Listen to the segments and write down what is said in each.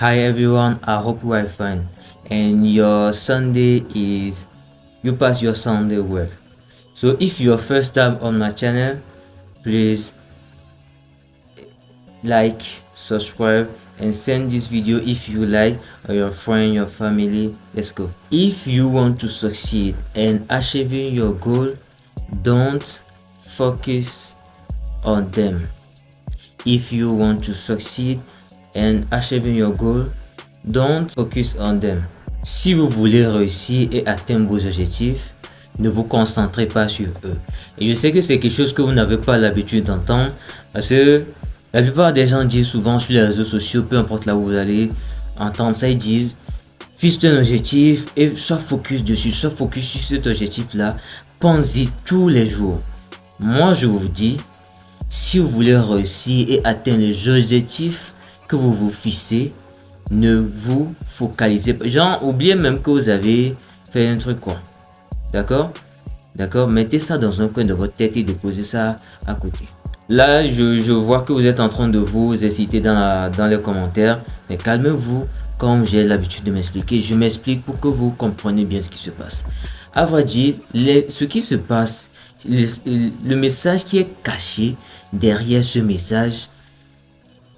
Hi everyone, I hope you are fine and your Sunday is you pass your Sunday well. So if you're first time on my channel, please like, subscribe and send this video if you like or your friend, your family. Let's go. If you want to succeed in achieving your goal, don't focus on them. If you want to succeed and achieving your goal, don't focus on them. Si vous voulez réussir et atteindre vos objectifs, ne vous concentrez pas sur eux. Et je sais que c'est quelque chose que vous n'avez pas l'habitude d'entendre parce que la plupart des gens disent souvent sur les réseaux sociaux, peu importe là où vous allez entendre ça, ils disent fixe un objectif et sois focus dessus, sois focus sur cet objectif là, pense-y tous les jours. Moi je vous dis, si vous voulez réussir et atteindre les objectifs que vous vous fixez, ne vous focalisez pas. Genre, oubliez même que vous avez fait un truc quoi. D'accord? D'accord? Mettez ça dans un coin de votre tête et déposez ça à côté. Là, je vois que vous êtes en train de vous hésiter dans les commentaires. Mais calmez-vous, comme j'ai l'habitude de m'expliquer. Je m'explique pour que vous compreniez bien ce qui se passe. À vrai dire, ce qui se passe, le message qui est caché derrière ce message,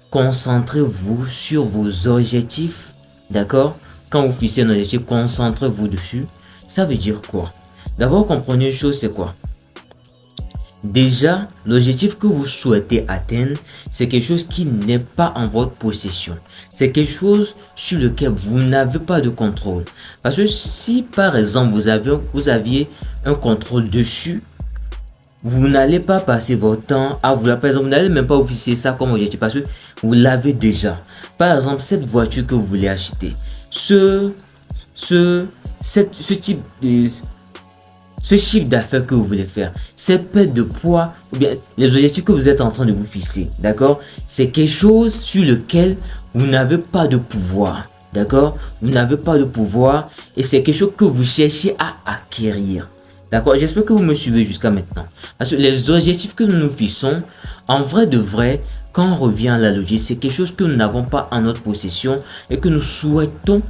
concentrez-vous sur vos objectifs, d'accord? Quand vous fixez un objectif, concentrez-vous dessus. Ça veut dire quoi? D'abord, comprenez une chose, c'est quoi? Déjà, l'objectif que vous souhaitez atteindre, c'est quelque chose qui n'est pas en votre possession. C'est quelque chose sur lequel vous n'avez pas de contrôle. Parce que si par exemple vous aviez un contrôle dessus, vous n'allez pas passer votre temps à vouloir, par exemple, vous n'allez même pas vous fixer ça comme objectif parce que vous l'avez déjà. Par exemple, cette voiture que vous voulez acheter, ce type de... Ce chiffre d'affaires que vous voulez faire, cette perte de poids, ou bien les objectifs que vous êtes en train de vous fixer, d'accord? C'est quelque chose sur lequel vous n'avez pas de pouvoir, d'accord? Vous n'avez pas de pouvoir et c'est quelque chose que vous cherchez à acquérir, d'accord? J'espère que vous me suivez jusqu'à maintenant. Parce que les objectifs que nous nous fixons, en vrai de vrai, quand on revient à la logique, c'est quelque chose que nous n'avons pas en notre possession et que nous souhaitons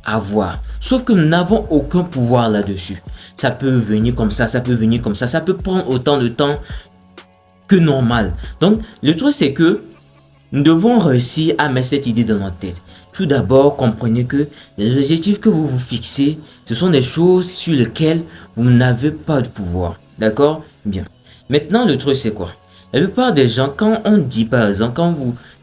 avoir. Sauf que nous n'avons aucun pouvoir là-dessus. Ça peut venir comme ça peut venir comme ça. Ça peut prendre autant de temps que normal. Donc, le truc, c'est que nous devons réussir à mettre cette idée dans notre tête. Tout d'abord, comprenez que les objectifs que vous vous fixez, ce sont des choses sur lesquelles vous n'avez pas de pouvoir. D'accord? Bien. Maintenant, le truc, c'est quoi? La plupart des gens, quand on dit par exemple,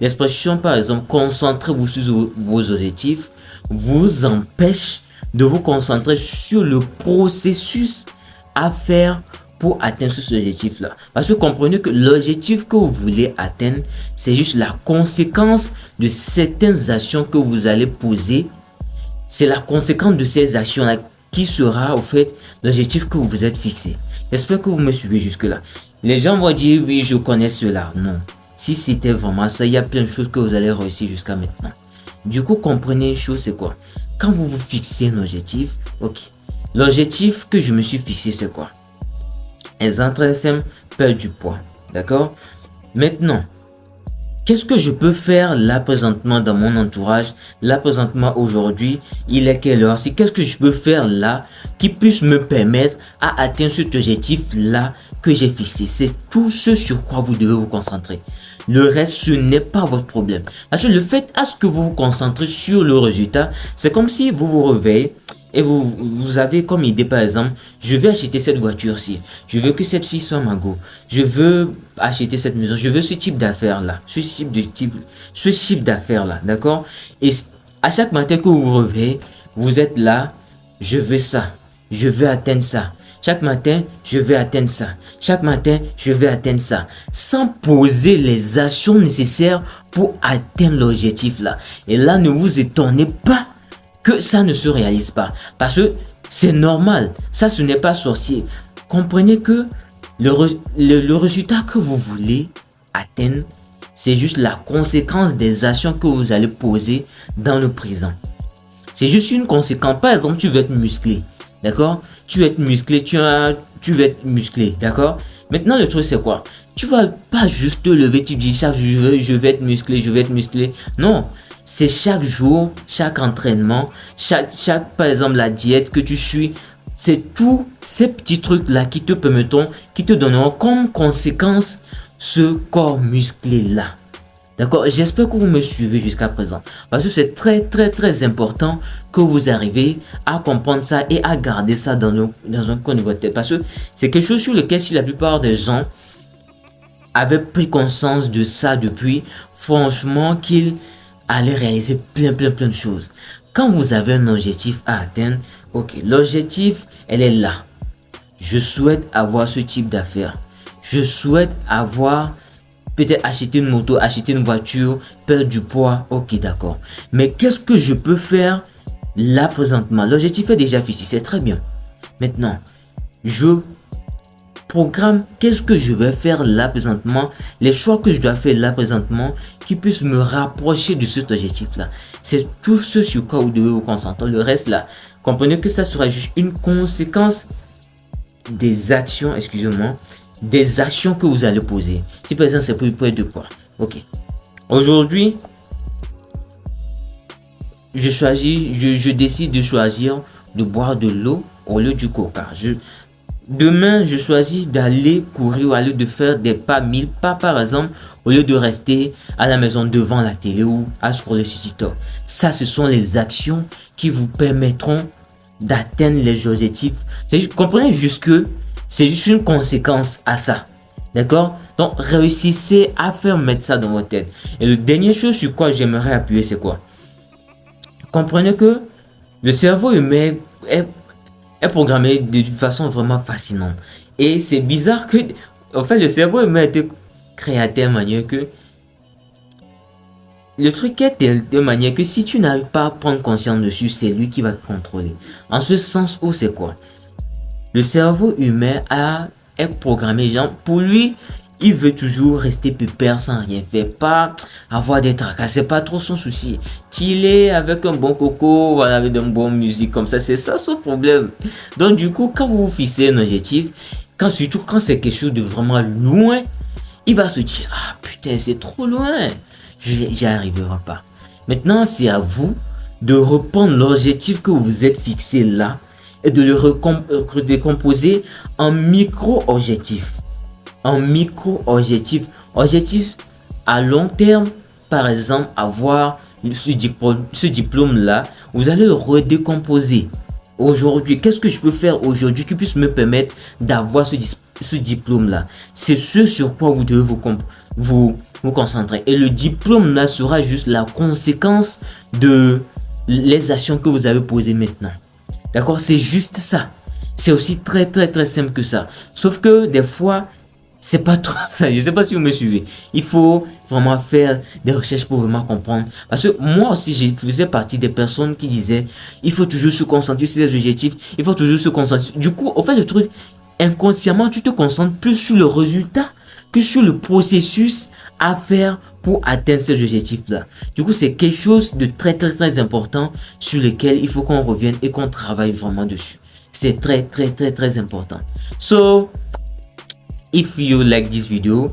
l'expression par exemple, concentrez-vous sur vos objectifs, vous empêche de vous concentrer sur le processus à faire pour atteindre ce objectif là. Parce que comprenez que l'objectif que vous voulez atteindre, c'est juste la conséquence de certaines actions que vous allez poser. C'est la conséquence de ces actions là qui sera au fait l'objectif que vous vous êtes fixé. J'espère que vous me suivez jusque là. Les gens vont dire oui, je connais cela. Non. Si c'était vraiment ça, il y a plein de choses que vous allez réussir jusqu'à maintenant. Du coup, comprenez une chose, c'est quoi? Quand vous vous fixez un objectif, ok. L'objectif que je me suis fixé, c'est quoi? Exemple très simple, perdre du poids. D'accord? Maintenant, qu'est-ce que je peux faire là présentement dans mon entourage? Là présentement aujourd'hui, il est quelle heure? Qu'est-ce que je peux faire là qui puisse me permettre à atteindre cet objectif là que j'ai fixé? C'est tout ce sur quoi vous devez vous concentrer. Le reste, ce n'est pas votre problème. Parce que le fait à ce que vous vous concentrez sur le résultat, c'est comme si vous vous réveillez et vous avez comme idée par exemple, je vais acheter cette voiture-ci. Je veux que cette fille soit ma go. Je veux acheter cette maison. Je veux ce type d'affaires-là. Ce chiffre d'affaires-là. D'accord? Et à chaque matin que vous vous réveillez, vous êtes là, je veux ça. Je veux atteindre ça. Chaque matin, je vais atteindre ça. Chaque matin, je vais atteindre ça. Sans poser les actions nécessaires pour atteindre l'objectif là. Et là, ne vous étonnez pas que ça ne se réalise pas. Parce que c'est normal. Ça, ce n'est pas sorcier. Comprenez que le résultat que vous voulez atteindre, c'est juste la conséquence des actions que vous allez poser dans le présent. C'est juste une conséquence. Par exemple, tu veux être musclé. D'accord? Tu veux être musclé, tu veux être musclé, d'accord? Maintenant, le truc, c'est quoi? Tu vas pas juste te lever, tu dis chaque jour, je vais être musclé, je vais être musclé. Non, c'est chaque jour, chaque entraînement, chaque par exemple la diète que tu suis. C'est tous ces petits trucs là qui te permettront, qui te donneront comme conséquence ce corps musclé là. D'accord? J'espère que vous me suivez jusqu'à présent. Parce que c'est très important que vous arrivez à comprendre ça et à garder ça dans un coin de votre tête. Parce que c'est quelque chose sur lequel si la plupart des gens avaient pris conscience de ça depuis, franchement qu'ils allaient réaliser plein de choses. Quand vous avez un objectif à atteindre, ok, l'objectif, elle est là. Je souhaite avoir ce type d'affaires. Je souhaite avoir... peut-être acheter une moto, acheter une voiture, perdre du poids, ok d'accord. Mais qu'est-ce que je peux faire là présentement? L'objectif est déjà fixé, c'est très bien. Maintenant, je programme qu'est-ce que je vais faire là présentement, les choix que je dois faire là présentement qui puissent me rapprocher de cet objectif-là. C'est tout ce sur quoi vous devez vous concentrer. Le reste là, comprenez que ça sera juste une conséquence des actions, excusez-moi, des actions que vous allez poser. Si par exemple c'est pour perdre de poids, ok. Aujourd'hui, je décide de choisir de boire de l'eau au lieu du coca. Demain, je choisis d'aller courir ou aller de faire des pas 1000 pas par exemple au lieu de rester à la maison devant la télé ou à scroller sur TikTok. Ça, ce sont les actions qui vous permettront d'atteindre les objectifs. Comprenez juste que c'est juste une conséquence à ça. D'accord? Donc, réussissez à faire mettre ça dans votre tête. Et le dernier chose sur quoi j'aimerais appuyer, c'est quoi? Comprenez que le cerveau humain est programmé de façon vraiment fascinante. Et c'est bizarre que, en fait, le cerveau humain a été créé de telle manière que le truc est de manière que si tu n'arrives pas à prendre conscience dessus, c'est lui qui va te contrôler. En ce sens où c'est quoi? Le cerveau humain est programmé, genre, pour lui, il veut toujours rester pépère sans rien faire, pas avoir des tracas, c'est pas trop son souci. Chiller avec un bon coco, voilà, avec une bonne musique comme ça, c'est ça son problème. Donc du coup, quand vous fixez un objectif, surtout quand c'est quelque chose de vraiment loin, il va se dire, ah putain, c'est trop loin, j'y arriverai pas. Maintenant, c'est à vous de reprendre l'objectif que vous vous êtes fixé là et de le décomposer en micro-objectifs. En micro-objectifs. Objectif à long terme, par exemple, avoir ce diplôme-là, vous allez le redécomposer. Aujourd'hui, qu'est-ce que je peux faire aujourd'hui qui puisse me permettre d'avoir ce diplôme-là? C'est ce sur quoi vous devez vous concentrer. Et le diplôme-là sera juste la conséquence de les actions que vous avez posées maintenant. D'accord? C'est juste ça. C'est aussi très simple que ça. Sauf que des fois, c'est pas trop ça. Je sais pas si vous me suivez. Il faut vraiment faire des recherches pour vraiment comprendre. Parce que moi aussi, je faisais partie des personnes qui disaient il faut toujours se concentrer sur les objectifs. Il faut toujours se concentrer. Du coup, au fait, le truc, inconsciemment, tu te concentres plus sur le résultat que sur le processus à faire pour atteindre ces objectifs-là. Du coup, c'est quelque chose de très important sur lequel il faut qu'on revienne et qu'on travaille vraiment dessus. C'est très important. So, if you like this video,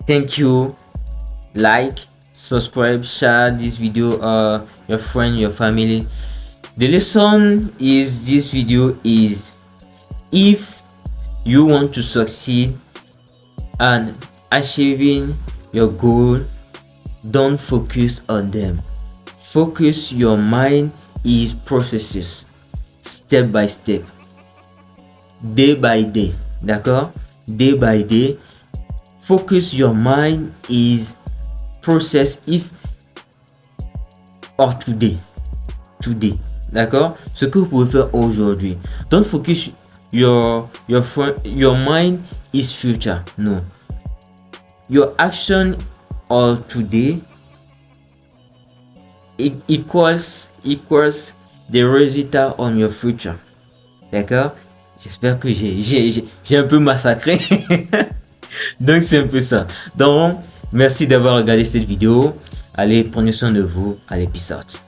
thank you. Like, subscribe, share this video, your friend, your family. The lesson is this video is if you want to succeed and achieving your goal, don't focus on them. Focus your mind is processes, step by step, day by day. D'accord? Day by day. Focus your mind is process if or today. D'accord? Ce que vous pouvez faire aujourd'hui. Don't focus your mind is future. No. Your action or today it equals the result on your future. D'accord? J'espère que j'ai un peu massacré. Donc c'est un peu ça. Donc merci d'avoir regardé cette vidéo. Allez, prenez soin de vous. Allez, peace out.